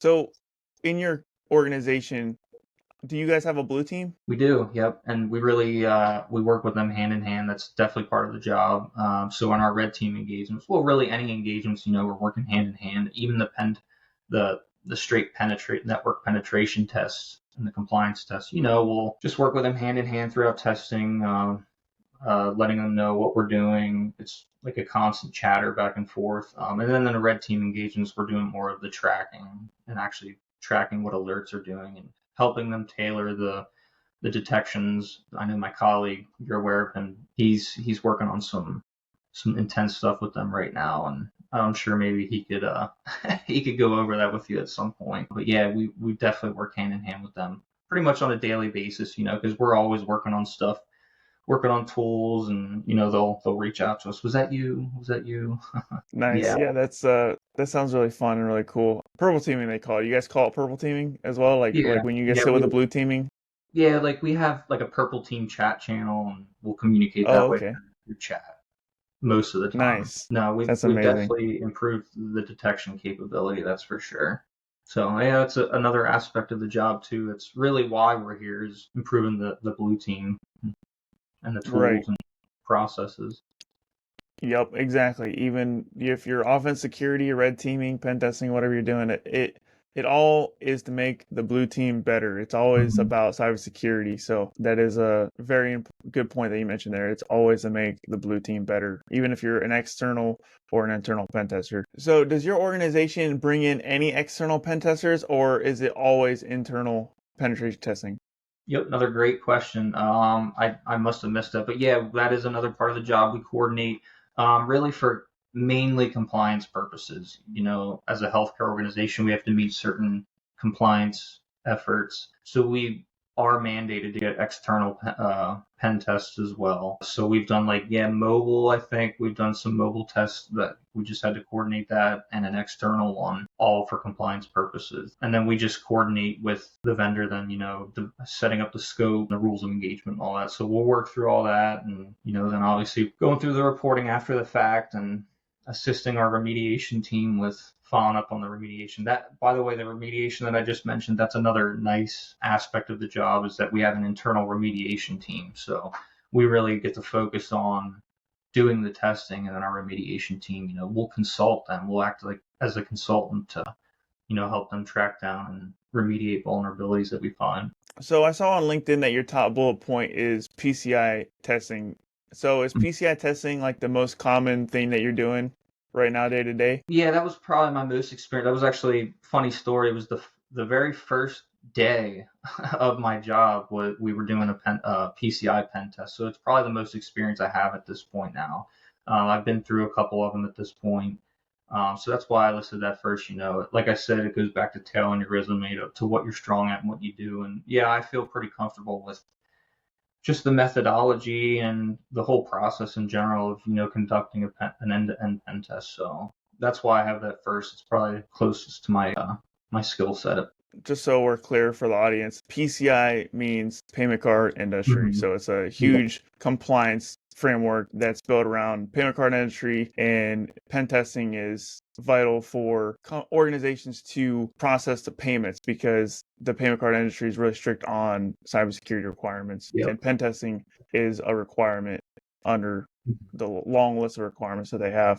So in your organization, do you guys have a blue team? We do, yep, and we really we work with them hand in hand. That's definitely part of the job. So in our red team engagements, well, really any engagements, we're working hand in hand. Even the straight penetrate network penetration tests and the compliance tests, we'll just work with them hand in hand throughout testing, letting them know what we're doing. It's like a constant chatter back and forth. And then in the red team engagements, we're doing more of the tracking and actually tracking what alerts are doing and helping them tailor the detections. I know my colleague, you're aware of him. He's working on some intense stuff with them right now, and I'm sure maybe he could he could go over that with you at some point. But yeah, we definitely work hand in hand with them pretty much on a daily basis, because we're always working on stuff, working on tools, and they'll reach out to us. Was that you? Was that you? Nice. Yeah. Yeah, that sounds really fun and really cool. Purple teaming they call it. You guys call it purple teaming as well? Like Yeah. when you get Yeah. sit with the blue teaming? Like we have like a purple team chat channel, and we'll communicate Oh, that way okay. through chat most of the time. Nice. No, That's we've amazing. definitely improved the detection capability, that's for sure. So yeah, that's another aspect of the job too. It's really why we're here, is improving the blue team and the Right. tools and processes. Yep, exactly. Even if you're offense security, red teaming, pen testing, whatever you're doing, it all is to make the blue team better. It's always Mhm. about cybersecurity. So that is a very good point that you mentioned there. It's always to make the blue team better, even if you're an external or an internal pen tester. So does your organization bring in any external pen testers, or is it always internal penetration testing? Yep, another great question. I must have missed it, but yeah, that is another part of the job. We coordinate, really for mainly compliance purposes. As a healthcare organization, we have to meet certain compliance efforts, so we are mandated to get external pen tests as well. So we've done like, yeah, mobile. I think we've done some mobile tests that we just had to coordinate that, and an external one, all for compliance purposes. And then we just coordinate with the vendor, then, setting up the scope, the rules of engagement, and all that. So we'll work through all that, and, then obviously going through the reporting after the fact and assisting our remediation team with following up on the remediation. That, by the way, the remediation that I just mentioned, that's another nice aspect of the job, is that we have an internal remediation team. So we really get to focus on doing the testing, and then our remediation team, we'll consult them. We'll act like as a consultant to, help them track down and remediate vulnerabilities that we find. So I saw on LinkedIn that your top bullet point is PCI testing. So is PCI testing like the most common thing that you're doing right now, day to day? Yeah, that was probably my most experience. That was actually a funny story. It was the very first day of my job. We were doing a PCI pen test, so it's probably the most experience I have at this point now. I've been through a couple of them at this point, so that's why I listed that first. Like I said, it goes back to tailoring your resume to what you're strong at and what you do. And yeah, I feel pretty comfortable with just the methodology and the whole process in general of conducting an end-to-end pen test. So that's why I have that first. It's probably closest to my skill set. Just so we're clear for the audience, PCI means payment card industry. Mhm. So it's a Yeah, huge compliance framework that's built around payment card industry, and pen testing is vital for organizations to process the payments because the payment card industry is really strict on cybersecurity requirements, yep, and pen testing is a requirement under mhm, the long list of requirements that they have.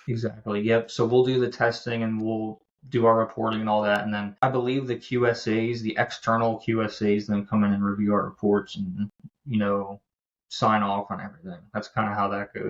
exactly. Yep. So we'll do the testing and we'll do our reporting and all that, and then I believe the QSAs, the external QSAs, then come in and review our reports and sign off on everything. That's kind of how that goes.